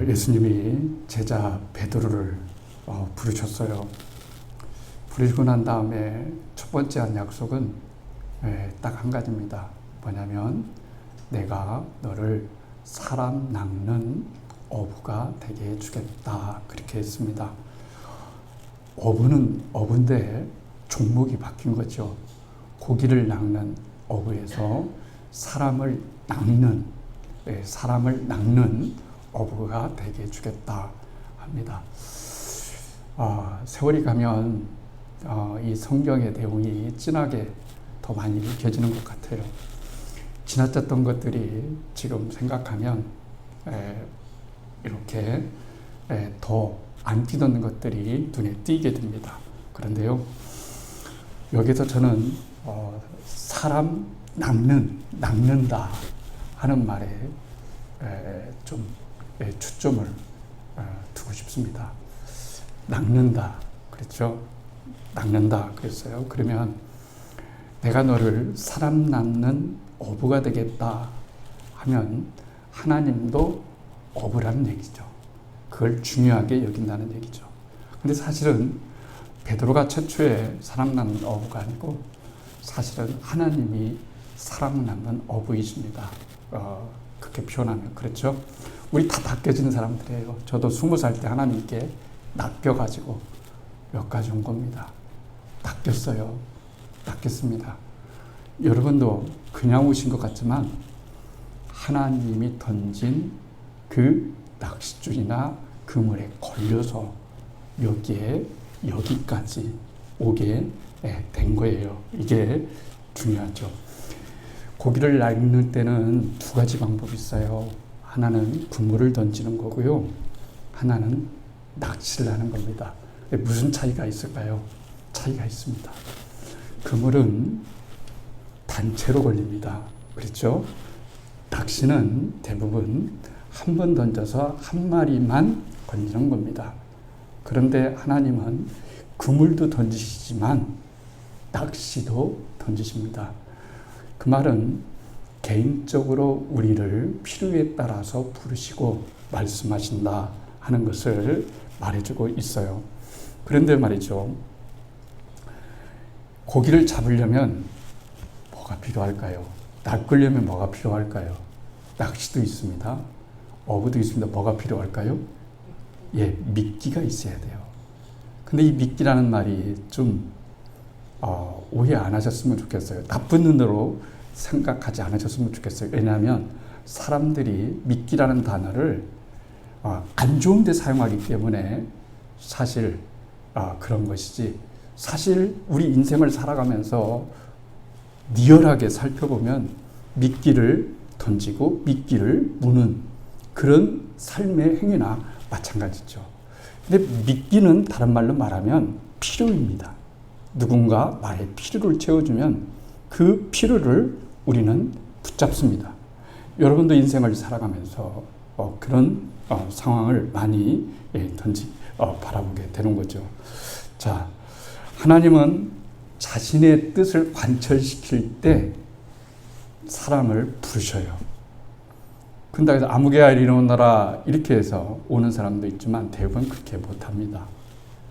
예수님이 제자 베드로를 부르셨어요. 부르시고 난 다음에 첫 번째 한 약속은 딱 한 가지입니다. 뭐냐면 내가 너를 사람 낚는 어부가 되게 해주겠다, 그렇게 했습니다. 어부는 어부인데 종목이 바뀐 거죠. 고기를 낚는 어부에서 사람을 낚는 어부가 되게 해주겠다 합니다. 세월이 가면 이 성경의 내용이 진하게 더 많이 읽혀지는 것 같아요. 지나쳤던 것들이 지금 생각하면 이렇게 더 안 띄던 것들이 눈에 띄게 됩니다. 그런데요, 여기서 저는 사람 낚는다 하는 말에 좀 초점을 두고 싶습니다. 낚는다, 그렇죠? 낚는다 그랬어요. 그러면 내가 너를 사람 낚는 어부가 되겠다 하면 하나님도 어부라는 얘기죠. 그걸 중요하게 여긴다는 얘기죠. 근데 사실은 베드로가 최초의 사람 낚는 어부가 아니고 사실은 하나님이 사람 낚는 어부이십니다. 그렇게 표현하면 그렇죠. 우리 다 낚여지는 사람들이에요. 저도 20살 때 하나님께 낚여가지고 여기까지 온 겁니다. 낚였습니다. 여러분도 그냥 오신 것 같지만 하나님이 던진 그 낚싯줄이나 그물에 걸려서 여기까지 오게 된 거예요. 이게 중요하죠. 고기를 낚는 때는 두 가지 방법이 있어요. 하나는 그물을 던지는 거고요. 하나는 낚시를 하는 겁니다. 무슨 차이가 있을까요? 차이가 있습니다. 그물은 단체로 걸립니다. 그렇죠? 낚시는 대부분 한 번 던져서 한 마리만 건지는 겁니다. 그런데 하나님은 그물도 던지시지만 낚시도 던지십니다. 그 말은 개인적으로 우리를 필요에 따라서 부르시고 말씀하신다 하는 것을 말해주고 있어요. 그런데 말이죠, 고기를 잡으려면 뭐가 필요할까요? 낚으려면 뭐가 필요할까요? 낚시도 있습니다. 어부도 있습니다. 뭐가 필요할까요? 미끼가 있어야 돼요. 근데 이 미끼라는 말이 좀 오해 안 하셨으면 좋겠어요. 나쁜 눈으로 생각하지 않으셨으면 좋겠어요. 왜냐하면 사람들이 미끼라는 단어를 안 좋은 데 사용하기 때문에 사실 그런 것이지, 사실 우리 인생을 살아가면서 리얼하게 살펴보면 미끼를 던지고 미끼를 무는 그런 삶의 행위나 마찬가지죠. 근데 미끼는 다른 말로 말하면 필요입니다. 누군가 나의 필요를 채워주면 그 필요를 우리는 붙잡습니다. 여러분도 인생을 살아가면서 그런 상황을 많이 바라보게 되는 거죠. 자, 하나님은 자신의 뜻을 관철시킬 때 사람을 부르셔요. 근데 아무개야 이리 오너라 이렇게 해서 오는 사람도 있지만 대부분 그렇게 못합니다.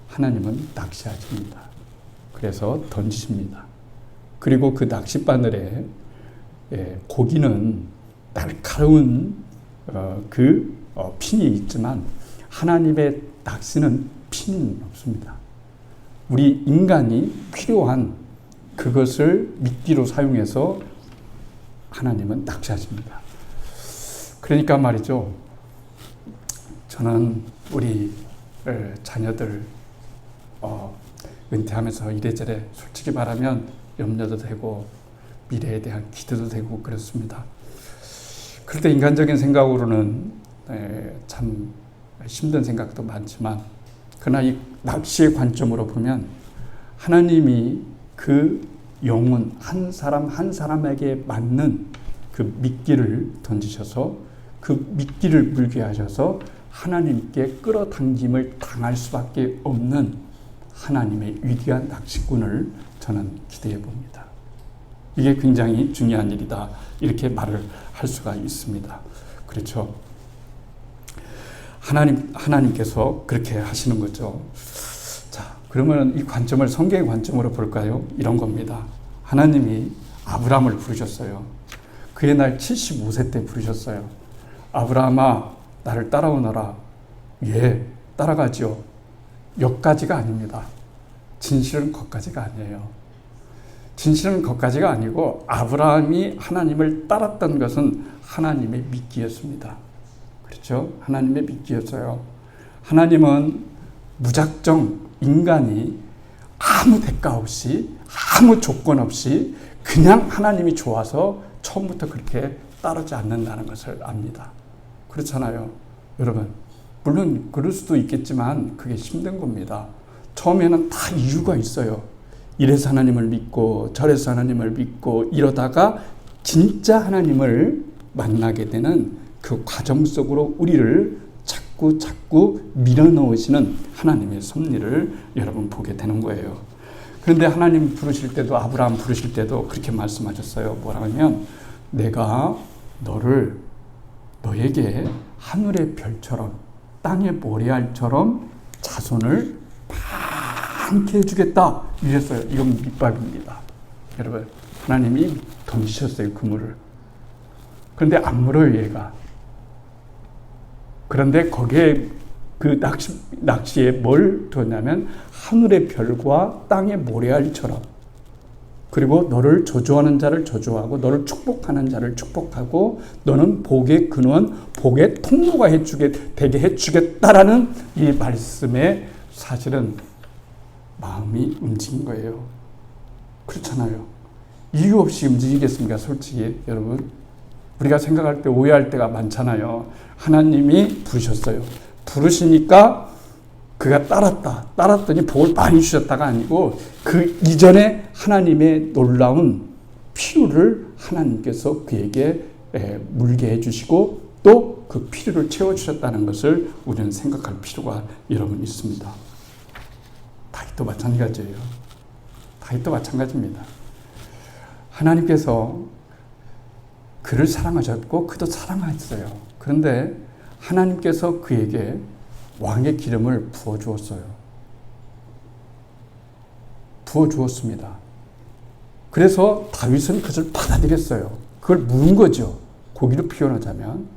하나님은 낚시하십니다. 그래서 던지십니다. 그리고 그 낚싯바늘에 고기는 날카로운 핀이 있지만 하나님의 낚시는 핀은 없습니다. 우리 인간이 필요한 그것을 미끼로 사용해서 하나님은 낚시하십니다. 그러니까 말이죠, 저는 우리 자녀들 은퇴하면서 이래저래 솔직히 말하면 염려도 되고 미래에 대한 기대도 되고 그렇습니다. 그럴 때 인간적인 생각으로는 참 힘든 생각도 많지만, 그러나 이 낚시의 관점으로 보면 하나님이 그 영혼 한 사람 한 사람에게 맞는 그 미끼를 던지셔서 그 미끼를 물게 하셔서 하나님께 끌어당김을 당할 수밖에 없는 하나님의 위대한 낚시꾼을 저는 기대해 봅니다. 이게 굉장히 중요한 일이다, 이렇게 말을 할 수가 있습니다. 그렇죠? 하나님께서 그렇게 하시는 거죠. 자, 그러면 이 관점을 성경의 관점으로 볼까요? 이런 겁니다. 하나님이 아브라함을 부르셨어요. 그의 날 75세 때 부르셨어요. 아브라함아, 나를 따라오너라. 예, 따라가지요. 여기까지가 아닙니다. 진실은 거기까지가 아니에요. 진실은 거기까지가 아니고 아브라함이 하나님을 따랐던 것은 하나님의 미끼였습니다. 그렇죠? 하나님의 미끼였어요. 하나님은 무작정 인간이 아무 대가 없이 아무 조건 없이 그냥 하나님이 좋아서 처음부터 그렇게 따르지 않는다는 것을 압니다. 그렇잖아요. 여러분, 물론 그럴 수도 있겠지만 그게 힘든 겁니다. 처음에는 다 이유가 있어요. 이래서 하나님을 믿고 저래서 하나님을 믿고 이러다가 진짜 하나님을 만나게 되는 그 과정 속으로 우리를 자꾸 밀어넣으시는 하나님의 섭리를 여러분 보게 되는 거예요. 그런데 하나님 부르실 때도 아브라함 부르실 때도 그렇게 말씀하셨어요. 뭐라 하면 내가 너에게 하늘의 별처럼 땅의 모래알처럼 자손을 많게 해주겠다 이랬어요. 이건 밑밥입니다. 여러분, 하나님이 던지셨어요. 그물을. 그런데 안 물어요, 얘가. 그런데 거기에 그 낚시에 뭘 뒀냐면 하늘의 별과 땅의 모래알처럼, 그리고 너를 저주하는 자를 저주하고 너를 축복하는 자를 축복하고 너는 복의 근원, 복의 통로가 되게 해주겠다라는 이 말씀에 사실은 마음이 움직인 거예요. 그렇잖아요. 이유 없이 움직이겠습니까? 솔직히 여러분, 우리가 생각할 때 오해할 때가 많잖아요. 하나님이 부르셨어요. 부르시니까 그가 따랐더니 복을 많이 주셨다가 아니고 그 이전에 하나님의 놀라운 필요를 하나님께서 그에게 물게 해주시고 또 그 필요를 채워주셨다는 것을 우리는 생각할 필요가 여러분 있습니다. 다윗도 마찬가지예요. 다윗도 마찬가지입니다. 하나님께서 그를 사랑하셨고 그도 사랑하셨어요. 그런데 하나님께서 그에게 왕의 기름을 부어주었어요. 부어주었습니다. 그래서 다윗은 그것을 받아들였어요. 그걸 물은 거죠. 고기로 표현하자면.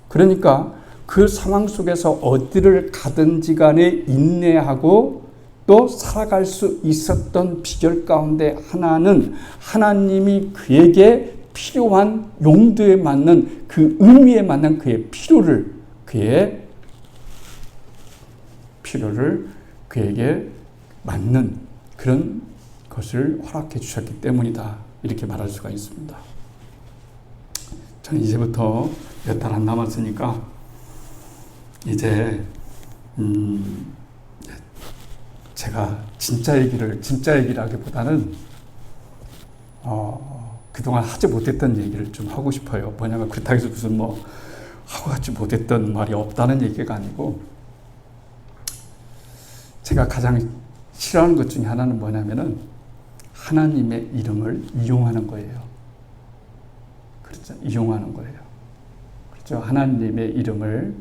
그러니까 그 상황 속에서 어디를 가든지 간에 인내하고 또 살아갈 수 있었던 비결 가운데 하나는 하나님이 그에게 필요한 용도에 맞는 그 의미에 맞는 그의 필요를 그에게 맞는 그런 것을 허락해 주셨기 때문이다. 이렇게 말할 수가 있습니다. 저는 이제부터 몇 달 안 남았으니까 이제 제가 진짜 얘기라기보다는 그동안 하지 못했던 얘기를 좀 하고 싶어요. 뭐냐면 그렇다고 해서 무슨 하고 하지 못했던 말이 없다는 얘기가 아니고, 제가 가장 싫어하는 것 중에 하나는 뭐냐면은 하나님의 이름을 이용하는 거예요. 그렇죠? 이용하는 거예요. 그렇죠? 하나님의 이름을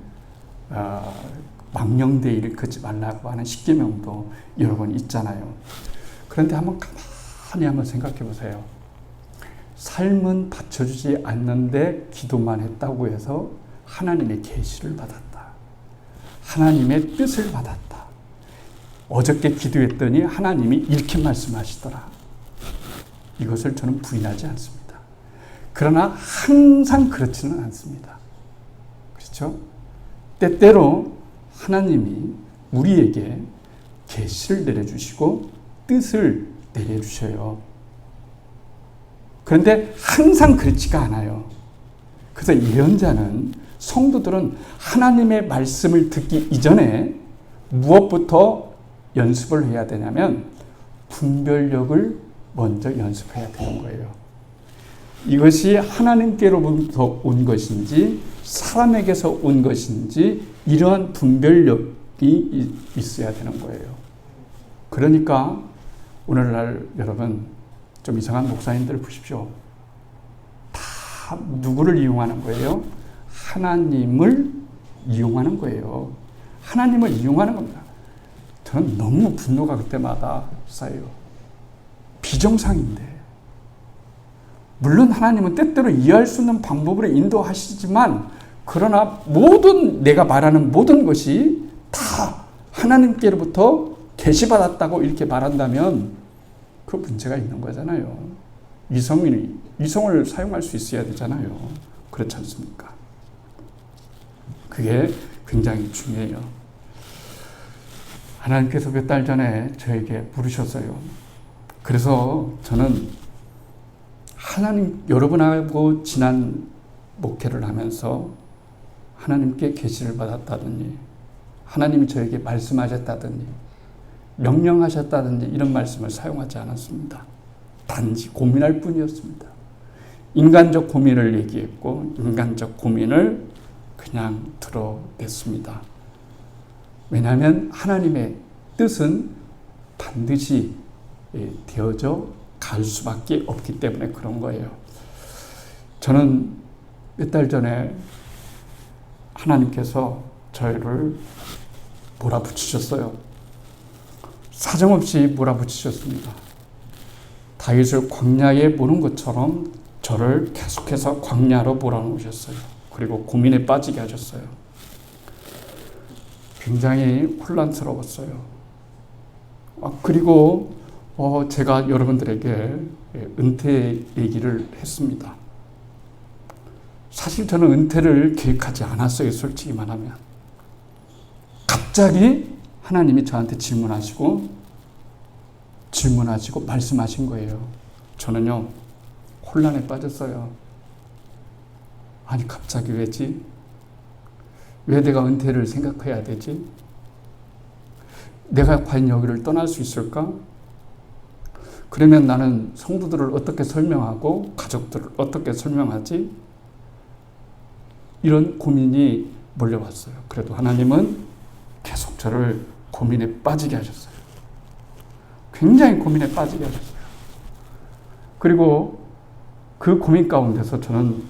망령되이 일컫지 말라고 하는 십계명도 여러 번 있잖아요. 그런데 한번 생각해 보세요. 삶은 받쳐주지 않는데 기도만 했다고 해서 하나님의 계시를 받았다. 하나님의 뜻을 받았다. 어저께 기도했더니 하나님이 이렇게 말씀하시더라. 이것을 저는 부인하지 않습니다. 그러나 항상 그렇지는 않습니다. 그렇죠? 때때로 하나님이 우리에게 계시를 내려주시고 뜻을 내려주셔요. 그런데 항상 그렇지가 않아요. 그래서 예언자는, 성도들은 하나님의 말씀을 듣기 이전에 무엇부터 연습을 해야 되냐면 분별력을 먼저 연습해야 되는 거예요. 이것이 하나님께로부터 온 것인지 사람에게서 온 것인지 이러한 분별력이 있어야 되는 거예요. 그러니까 오늘날 여러분 좀 이상한 목사님들 보십시오. 다 누구를 이용하는 거예요? 하나님을 이용하는 거예요. 하나님을 이용하는 겁니다. 저는 너무 분노가 그때마다 쌓여요. 비정상인데. 물론 하나님은 때때로 이해할 수 있는 방법으로 인도하시지만, 그러나 내가 말하는 모든 것이 다 하나님께로부터 계시받았다고 이렇게 말한다면 그 문제가 있는 거잖아요. 이성을 사용할 수 있어야 되잖아요. 그렇지 않습니까? 그게 굉장히 중요해요. 하나님께서 몇 달 전에 저에게 물으셨어요. 그래서 저는 여러분하고 지난 목회를 하면서 하나님께 계시를 받았다더니, 하나님이 저에게 말씀하셨다더니, 명령하셨다든지 이런 말씀을 사용하지 않았습니다. 단지 고민할 뿐이었습니다. 인간적 고민을 얘기했고 인간적 고민을 그냥 드러냈습니다. 왜냐하면 하나님의 뜻은 반드시 되어져 갈 수밖에 없기 때문에 그런 거예요. 저는 몇 달 전에 하나님께서 저를 몰아붙이셨어요. 사정없이 몰아붙이셨습니다. 다윗을 광야에 보는 것처럼 저를 계속해서 광야로 몰아넣으셨어요. 그리고 고민에 빠지게 하셨어요. 굉장히 혼란스러웠어요. 그리고 제가 여러분들에게 은퇴 얘기를 했습니다. 사실 저는 은퇴를 계획하지 않았어요. 솔직히 말하면. 갑자기 하나님이 저한테 질문하시고 말씀하신 거예요. 저는요, 혼란에 빠졌어요. 아니, 갑자기 왜지? 왜 내가 은퇴를 생각해야 되지? 내가 과연 여기를 떠날 수 있을까? 그러면 나는 성도들을 어떻게 설명하고 가족들을 어떻게 설명하지? 이런 고민이 몰려왔어요. 그래도 하나님은 계속 저를 고민에 빠지게 하셨어요. 굉장히 고민에 빠지게 하셨어요. 그리고 그 고민 가운데서 저는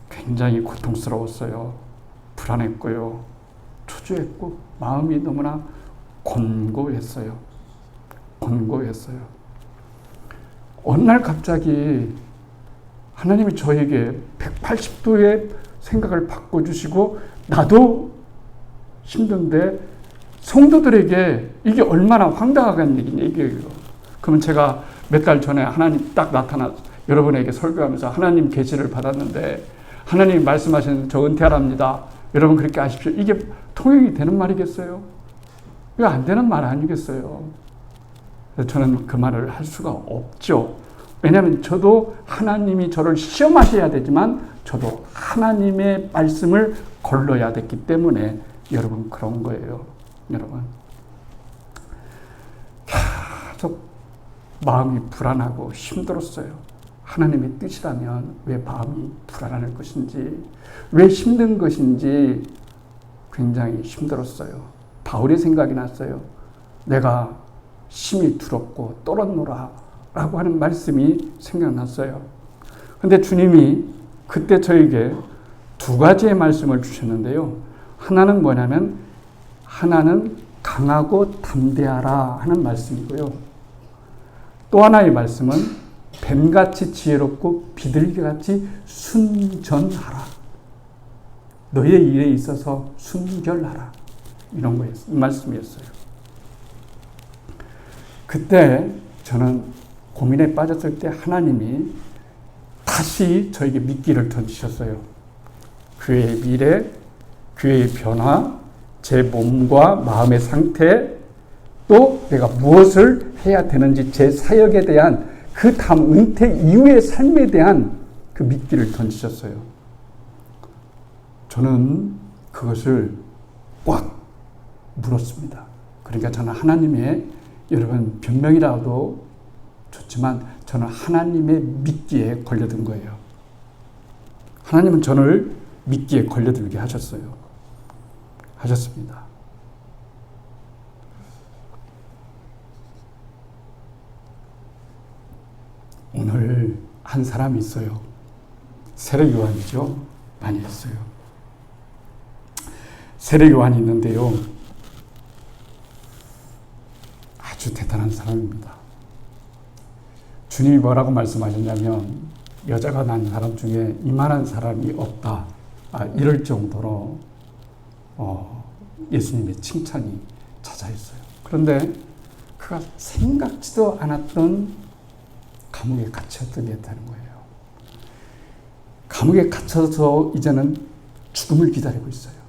굉장히 고통스러웠어요. 불안했고요. 초조했고 마음이 너무나 곤고했어요. 어느 날 갑자기 하나님이 저에게 180도의 생각을 바꿔주시고, 나도 힘든데 성도들에게 이게 얼마나 황당한 얘기예요. 그러면 제가 몇 달 전에 하나님 딱 나타나 여러분에게 설교하면서 하나님 계시를 받았는데, 하나님이 말씀하신 저 은퇴하랍니다. 여러분 그렇게 하십시오. 이게 통용이 되는 말이겠어요? 이거 안 되는 말 아니겠어요? 저는 그 말을 할 수가 없죠. 왜냐하면 저도 하나님이 저를 시험하셔야 되지만 저도 하나님의 말씀을 걸러야 됐기 때문에 여러분 그런 거예요. 여러분 계속 마음이 불안하고 힘들었어요. 하나님의 뜻이라면 왜 마음이 불안할 것인지, 왜 힘든 것인지 굉장히 힘들었어요. 바울의 생각이 났어요. 내가 심히 두렵고 떨었노라 라고 하는 말씀이 생각났어요. 근데 주님이 그때 저에게 두 가지의 말씀을 주셨는데요. 하나는 뭐냐면, 하나는 강하고 담대하라 하는 말씀이고요. 또 하나의 말씀은 뱀같이 지혜롭고 비둘기같이 순전하라. 너의 일에 있어서 순결하라. 이런 거였어요. 이 말씀이었어요. 그때 저는 고민에 빠졌을 때 하나님이 다시 저에게 미끼를 던지셨어요. 교회의 미래, 교회의 변화, 제 몸과 마음의 상태, 또 내가 무엇을 해야 되는지 제 사역에 대한 그 다음 은퇴 이후의 삶에 대한 그 미끼를 던지셨어요. 저는 그것을 꽉 물었습니다. 그러니까 저는 하나님의, 여러분 변명이라도 좋지만 저는 하나님의 미끼에 걸려든 거예요. 하나님은 저를 미끼에 걸려들게 하셨습니다. 오늘 한 사람이 있어요. 세례 요한이죠. 많이 했어요. 세례 요한이 있는데요. 아주 대단한 사람입니다. 주님이 뭐라고 말씀하셨냐면 여자가 난 사람 중에 이만한 사람이 없다. 이럴 정도로 예수님의 칭찬이 자자했어요. 그런데 그가 생각지도 않았던 감옥에 갇혔던 게 있다는 거예요. 감옥에 갇혀서 이제는 죽음을 기다리고 있어요.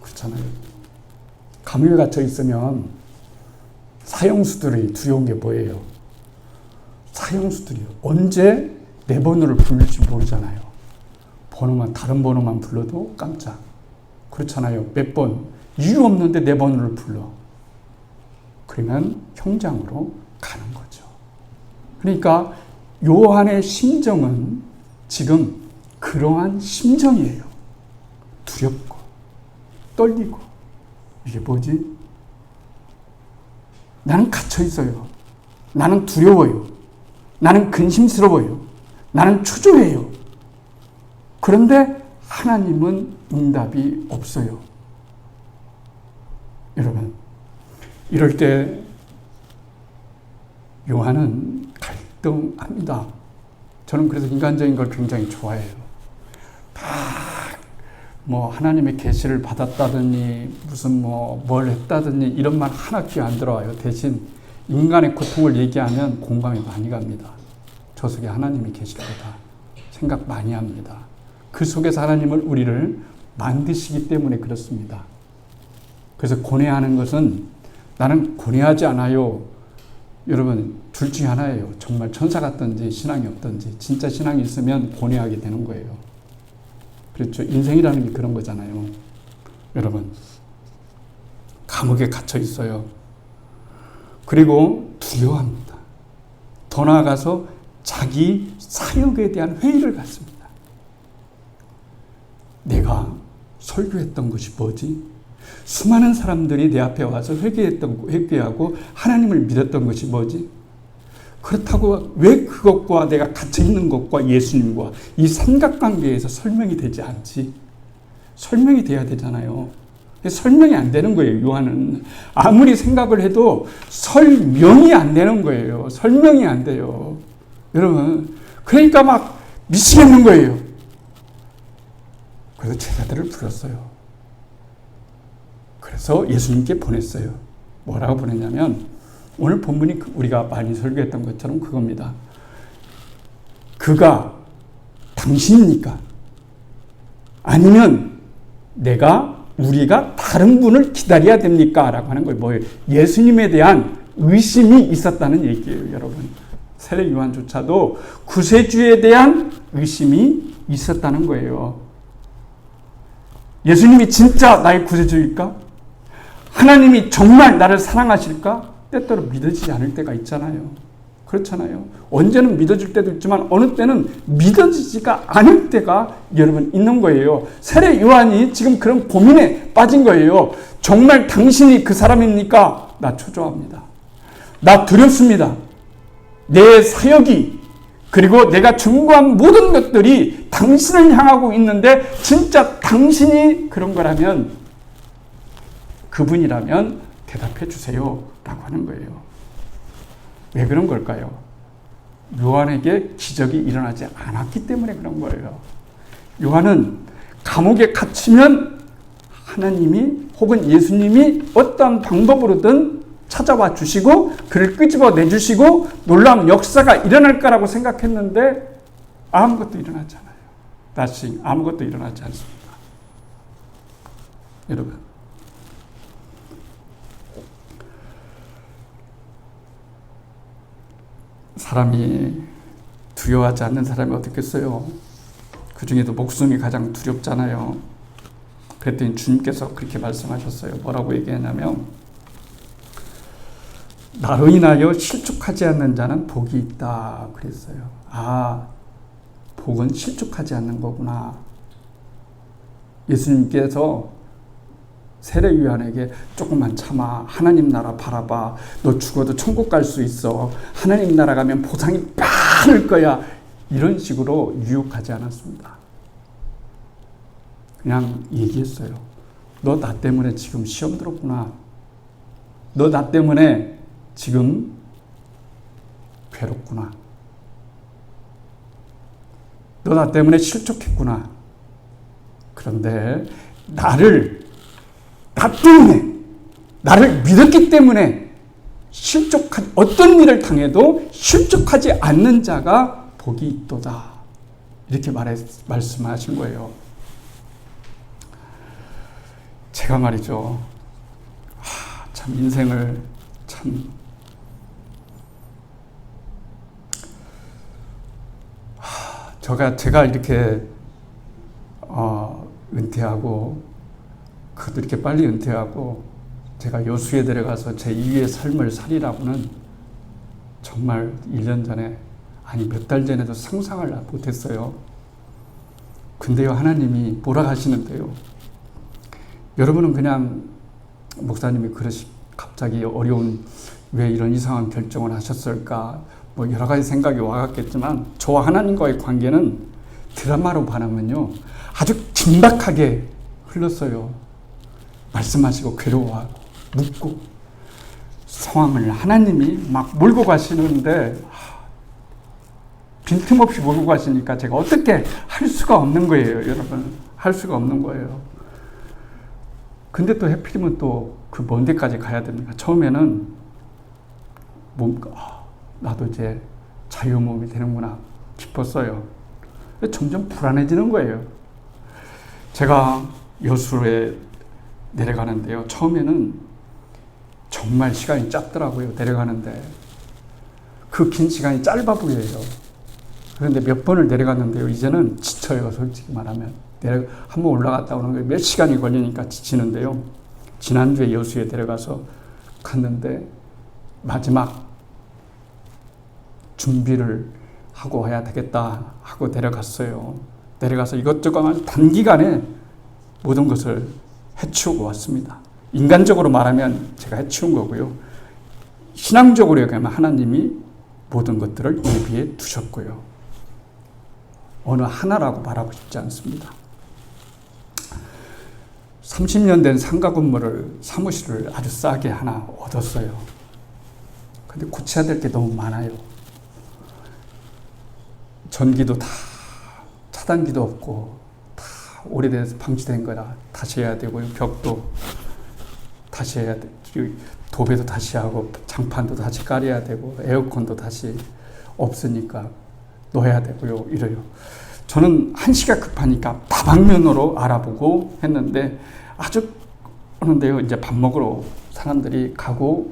그렇잖아요. 감옥에 갇혀 있으면 사형수들이 두려운 게 뭐예요? 사형수들이 언제 내 번호를 부를지 모르잖아요. 다른 번호만 불러도 깜짝. 그렇잖아요. 몇 번, 이유 없는데 내 번호를 불러. 그러면 형장으로 가는 거죠. 그러니까 요한의 심정은 지금 그러한 심정이에요. 두렵고 떨리고. 이게 뭐지? 나는 갇혀 있어요. 나는 두려워요. 나는 근심스러워요. 나는 초조해요. 그런데 하나님은 응답이 없어요. 여러분, 이럴 때 요한은 갈등합니다. 저는 그래서 인간적인 걸 굉장히 좋아해요. 하나님의 계시를 받았다더니 무슨 뭘 했다더니 이런 말 하나 귀에 안 들어와요. 대신 인간의 고통을 얘기하면 공감이 많이 갑니다. 저 속에 하나님이 계시다고 생각 많이 합니다. 그 속에서 하나님을 우리를 만드시기 때문에 그렇습니다. 그래서 고뇌하는 것은 나는 고뇌하지 않아요. 여러분, 둘 중에 하나예요. 정말 천사 같든지 신앙이 없든지. 진짜 신앙이 있으면 고뇌하게 되는 거예요. 그렇죠. 인생이라는 게 그런 거잖아요. 여러분, 감옥에 갇혀 있어요. 그리고 두려워합니다. 더 나아가서 자기 사역에 대한 회의를 갖습니다. 내가 설교했던 것이 뭐지? 수많은 사람들이 내 앞에 와서 회개하고 하나님을 믿었던 것이 뭐지? 그렇다고 왜 그것과 내가 갇혀있는 것과 예수님과 이 삼각관계에서 설명이 되지 않지? 설명이 돼야 되잖아요. 설명이 안 되는 거예요, 요한은. 아무리 생각을 해도 설명이 안 되는 거예요. 설명이 안 돼요. 여러분, 그러니까 막 미치겠는 거예요. 그래서 제자들을 불렀어요. 그래서 예수님께 보냈어요. 뭐라고 보냈냐면 오늘 본문이 우리가 많이 설교했던 것처럼 그겁니다. 그가 당신입니까? 아니면 우리가 다른 분을 기다려야 됩니까? 라고 하는 거예요. 뭐예요? 예수님에 대한 의심이 있었다는 얘기예요, 여러분. 세례 요한조차도 구세주에 대한 의심이 있었다는 거예요. 예수님이 진짜 나의 구세주일까? 하나님이 정말 나를 사랑하실까? 때때로 믿어지지 않을 때가 있잖아요. 그렇잖아요. 언제는 믿어질 때도 있지만 어느 때는 믿어지지가 않을 때가 여러분 있는 거예요. 세례 요한이 지금 그런 고민에 빠진 거예요. 정말 당신이 그 사람입니까? 나 초조합니다. 나 두렵습니다. 내 사역이 그리고 내가 증거한 모든 것들이 당신을 향하고 있는데 진짜 당신이 그런 거라면 그분이라면 대답해 주세요 라고 하는 거예요. 왜 그런 걸까요? 요한에게 기적이 일어나지 않았기 때문에 그런 거예요. 요한은 감옥에 갇히면 하나님이 혹은 예수님이 어떤 방법으로든 찾아와 주시고 그를 끄집어 내주시고 놀라운 역사가 일어날 거라고 생각했는데 아무것도 일어나지 않아요. 아무것도 일어나지 않습니다. 여러분, 사람이 두려워하지 않는 사람이 어떻겠어요? 그 중에도 목숨이 가장 두렵잖아요. 그랬더니 주님께서 그렇게 말씀하셨어요. 뭐라고 얘기했냐면 나로 인하여 실족하지 않는 자는 복이 있다 그랬어요. 복은 실족하지 않는 거구나. 예수님께서 세례 요한에게 조금만 참아. 하나님 나라 바라봐. 너 죽어도 천국 갈 수 있어. 하나님 나라 가면 보상이 많을 거야. 이런 식으로 유혹하지 않았습니다. 그냥 얘기했어요. 너 나 때문에 지금 시험 들었구나. 너 나 때문에 지금 괴롭구나. 너 나 때문에 실족했구나. 그런데 나 때문에, 나를 믿었기 때문에 어떤 일을 당해도 실족하지 않는 자가 복이 있도다. 이렇게 말씀하신 거예요. 제가 말이죠. 참 인생을 제가 이렇게 은퇴하고, 그것도 이렇게 빨리 은퇴하고 제가 여수에 데려가서 제 2의 삶을 살이라고는 정말 1년 전에, 아니 몇 달 전에도 상상을 못했어요. 근데요, 하나님이 뭐라 하시는데요. 여러분은 그냥 목사님이 갑자기 어려운, 왜 이런 이상한 결정을 하셨을까, 뭐 여러 가지 생각이 와갔겠지만, 저와 하나님과의 관계는 드라마로 반하면요 아주 긴박하게 흘렀어요. 말씀하시고 괴로워하고 묻고 상황을 하나님이 막 몰고 가시는데, 빈틈없이 몰고 가시니까 제가 어떻게 할 수가 없는 거예요. 여러분, 할 수가 없는 거예요. 근데 또 해필이면 또 그 먼 데까지 가야 됩니다. 처음에는 나도 이제 자유몸이 되는구나 싶었어요. 점점 불안해지는 거예요. 제가 여수에 내려가는데요, 처음에는 정말 시간이 짧더라고요. 내려가는데 그 긴 시간이 짧아 보여요. 그런데 몇 번을 내려갔는데요, 이제는 지쳐요. 솔직히 말하면 한 번 올라갔다 오는 게 몇 시간이 걸리니까 지치는데요, 지난주에 여수에 데려가서 갔는데 마지막 준비를 하고 해야 되겠다 하고 데려갔어요. 내려가서 이것저것 아주 단기간에 모든 것을 해치우고 왔습니다. 인간적으로 말하면 제가 해치운 거고요, 신앙적으로 얘기하면 하나님이 모든 것들을 예비해 두셨고요, 어느 하나라고 말하고 싶지 않습니다. 30년 된 상가 건물을, 사무실을 아주 싸게 하나 얻었어요. 근데 고쳐야 될 게 너무 많아요. 전기도 다 차단기도 없고 다 오래돼서 방치된 거라 다시 해야 되고요, 벽도 다시 해야 돼, 도배도 다시 하고 장판도 다시 깔아야 되고 에어컨도 다시 없으니까 넣어야 되고요, 이래요. 저는 한시가 급하니까 다방면으로 알아보고 했는데, 아주 오는데요, 이제 밥 먹으러 사람들이 가고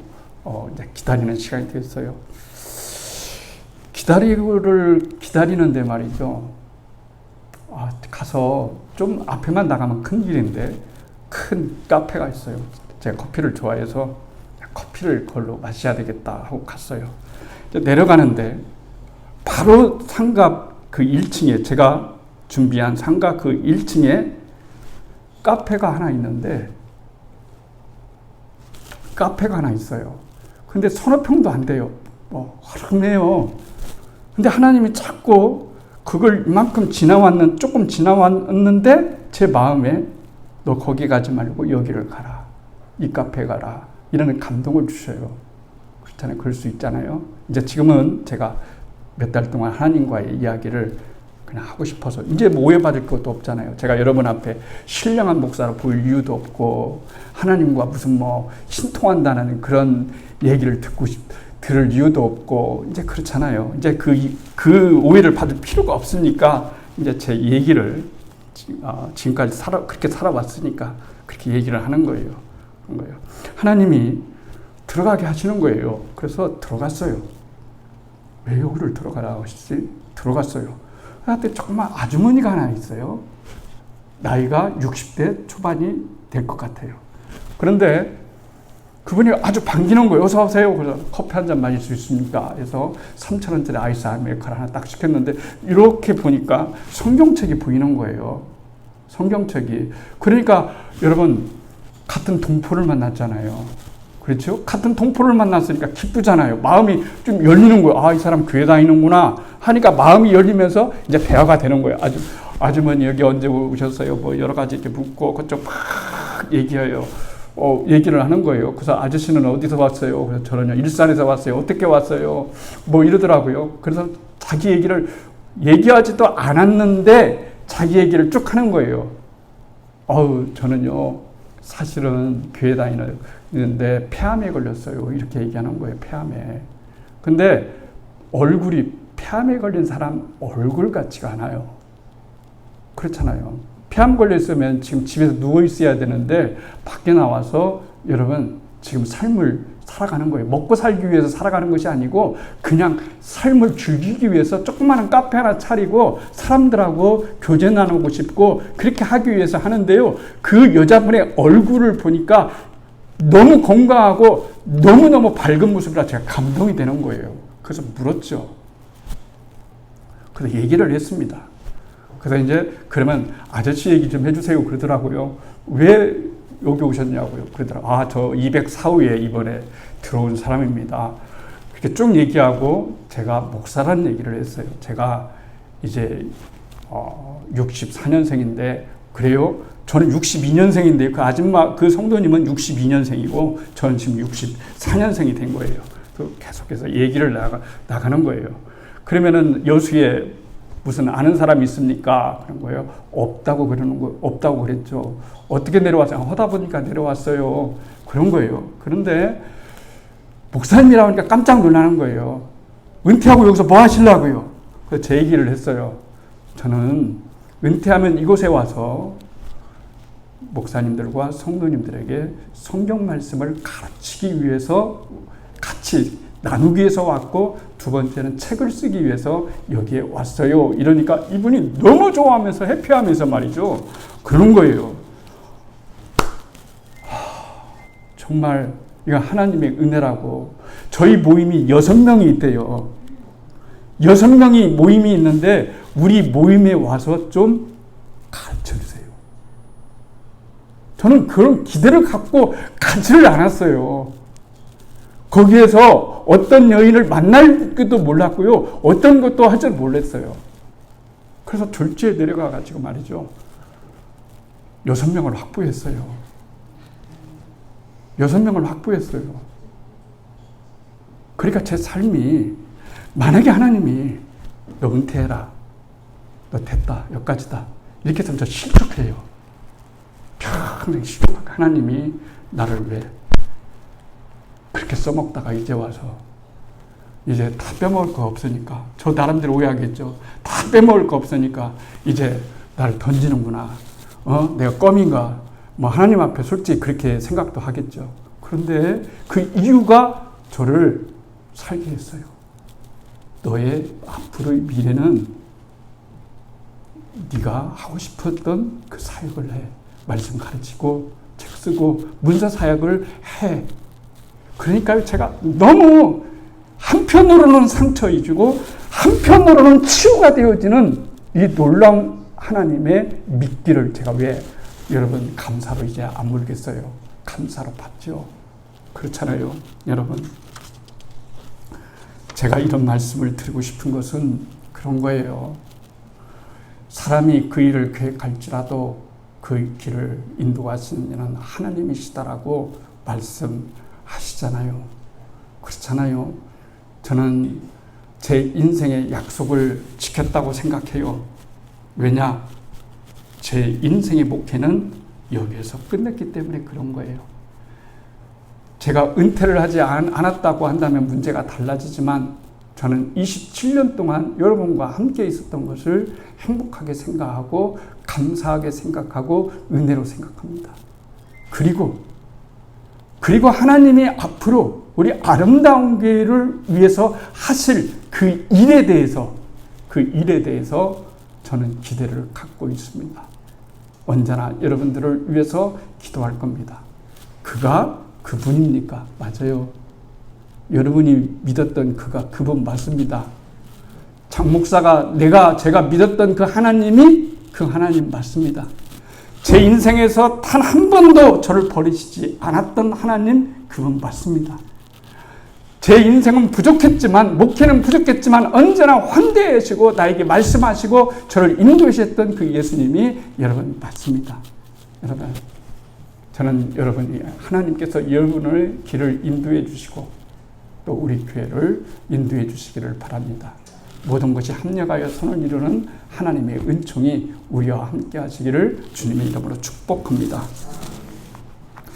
이제 기다리는 시간이 됐어요. 기다리는데 말이죠, 가서 좀 앞에만 나가면 큰 길인데 큰 카페가 있어요. 제가 커피를 좋아해서 커피를 걸로 마셔야 되겠다 하고 갔어요. 내려가는데 바로 상가 그 1층에, 제가 준비한 상가 그 1층에 카페가 하나 있는데, 카페가 하나 있어요. 근데 서너 평도 안 돼요. 허름해요. 근데 하나님이 자꾸 그걸 이만큼 조금 지나왔는데 제 마음에 너 거기 가지 말고 여기를 가라, 이 카페 가라, 이런 감동을 주셔요. 그렇잖아요. 그럴 수 있잖아요. 이제 지금은 제가 몇 달 동안 하나님과의 이야기를 그냥 하고 싶어서, 이제 뭐 오해받을 것도 없잖아요. 제가 여러분 앞에 신령한 목사로 보일 이유도 없고, 하나님과 무슨 신통한다는 그런 얘기를 들을 이유도 없고, 이제 그렇잖아요. 이제 그 오해를 받을 필요가 없으니까, 이제 제 얘기를, 지금까지 그렇게 살아왔으니까, 그렇게 얘기를 하는 거예요. 하나님이 들어가게 하시는 거예요. 그래서 들어갔어요. 왜 여기를 들어가라 하시지? 들어갔어요. 그때 조그만 아주머니가 하나 있어요. 나이가 60대 초반이 될 것 같아요. 그런데 그분이 아주 반기는 거예요. 어서 오세요. 그래서 커피 한 잔 마실 수 있습니까? 그래서 3,000원짜리 아이스 아메리카노 하나 딱 시켰는데, 이렇게 보니까 성경책이 보이는 거예요. 성경책이. 그러니까 여러분, 같은 동포를 만났잖아요. 그렇죠? 같은 동포를 만났으니까 기쁘잖아요. 마음이 좀 열리는 거예요. 이 사람 교회 다니는구나 하니까 마음이 열리면서 이제 대화가 되는 거예요. 아주머니 여기 언제 오셨어요? 뭐 여러 가지 이렇게 묻고 그쪽 막 얘기해요. 얘기를 하는 거예요. 그래서 아저씨는 어디서 왔어요? 그래서 저는요, 일산에서 왔어요. 어떻게 왔어요? 뭐 이러더라고요. 그래서 자기 얘기를 얘기하지도 않았는데 자기 얘기를 쭉 하는 거예요. 저는요, 사실은 교회 다니는데 폐암에 걸렸어요. 이렇게 얘기하는 거예요. 폐암에. 근데 얼굴이 폐암에 걸린 사람 얼굴 같지가 않아요. 그렇잖아요. 폐암 걸렸으면 지금 집에서 누워 있어야 되는데 밖에 나와서 여러분 지금 삶을 살아가는 거예요. 먹고 살기 위해서 살아가는 것이 아니고 그냥 삶을 즐기기 위해서 조그마한 카페 하나 차리고 사람들하고 교제 나누고 싶고 그렇게 하기 위해서 하는데요. 그 여자분의 얼굴을 보니까 너무 건강하고 너무너무 밝은 모습이라 제가 감동이 되는 거예요. 그래서 물었죠. 그래서 얘기를 했습니다. 그래서 이제 그러면 아저씨 얘기 좀 해주세요 그러더라고요. 왜 여기 오셨냐고요. 그러더라고요. 저 204호에 이번에 들어온 사람입니다. 그렇게 쭉 얘기하고 제가 목사란 얘기를 했어요. 제가 이제 64년생인데 그래요? 저는 62년생인데 그 아줌마 그 성도님은 62년생이고 저는 지금 64년생이 된 거예요. 계속해서 얘기를 나가는 거예요. 그러면은 여수에 무슨 아는 사람 있습니까? 그런 거예요. 없다고 그랬죠. 어떻게 내려왔어요? 하다 보니까 내려왔어요. 그런 거예요. 그런데 목사님이라고 하니까 깜짝 놀라는 거예요. 은퇴하고 여기서 뭐 하시려고요? 그래서 제 얘기를 했어요. 저는 은퇴하면 이곳에 와서 목사님들과 성도님들에게 성경 말씀을 가르치기 위해서 같이 나누기 위해서 왔고 두 번째는 책을 쓰기 위해서 여기에 왔어요. 이러니까 이분이 너무 좋아하면서 해피하면서 말이죠. 그런 거예요. 정말 이거 하나님의 은혜라고. 저희 모임이 6명이 있대요. 6명이 모임이 있는데 우리 모임에 와서 좀 가르쳐주세요. 저는 그런 기대를 갖고 가지를 않았어요. 거기에서 어떤 여인을 만날지도 몰랐고요. 어떤 것도 할 줄 몰랐어요. 그래서 졸지에 내려가가지고 말이죠. 6명을 확보했어요. 6명을 확보했어요. 그러니까 제 삶이 만약에 하나님이 너 은퇴해라. 너 됐다. 여기까지다. 이렇게 해서 저 실족해요. 평생 실족한 하나님이 나를 왜 그렇게 써먹다가 이제 와서 이제 다 빼먹을 거 없으니까 저 나름대로 오해하겠죠. 다 빼먹을 거 없으니까 이제 나를 던지는구나. 내가 껌인가. 뭐 하나님 앞에 솔직히 그렇게 생각도 하겠죠. 그런데 그 이유가 저를 살게 했어요. 너의 앞으로의 미래는 네가 하고 싶었던 그 사역을 해. 말씀 가르치고 책 쓰고 문서 사역을 해. 그러니까 제가 너무 한편으로는 상처 주고 한편으로는 치유가 되어지는 이 놀라운 하나님의 믿기를 제가 왜 여러분 감사로 이제 안 물겠어요. 감사로 받죠. 그렇잖아요. 여러분 제가 이런 말씀을 드리고 싶은 것은 그런 거예요. 사람이 그 일을 계획할지라도 그 길을 인도하시는 이는 하나님이시다라고 말씀하시잖아요. 그렇잖아요. 저는 제 인생의 약속을 지켰다고 생각해요. 왜냐? 제 인생의 목회는 여기에서 끝냈기 때문에 그런 거예요. 제가 은퇴를 하지 않았다고 한다면 문제가 달라지지만 저는 27년 동안 여러분과 함께 있었던 것을 행복하게 생각하고 감사하게 생각하고 은혜로 생각합니다. 그리고 하나님이 앞으로 우리 아름다운 교회를 위해서 하실 그 일에 대해서 저는 기대를 갖고 있습니다. 언제나 여러분들을 위해서 기도할 겁니다. 그가 그분입니까? 맞아요. 여러분이 믿었던 그분 맞습니다. 장 목사가 제가 믿었던 그 하나님이 그 하나님 맞습니다. 제 인생에서 단 한 번도 저를 버리시지 않았던 하나님 그분 맞습니다. 제 인생은 부족했지만 목회는 부족했지만 언제나 환대하시고 나에게 말씀하시고 저를 인도하셨던 그 예수님이 여러분 맞습니다. 여러분 저는 여러분이 하나님께서 여러분의 길을 인도해 주시고 또 우리 교회를 인도해 주시기를 바랍니다. 모든 것이 합력하여 선을 이루는 하나님의 은총이 우리와 함께 하시기를 주님의 이름으로 축복합니다.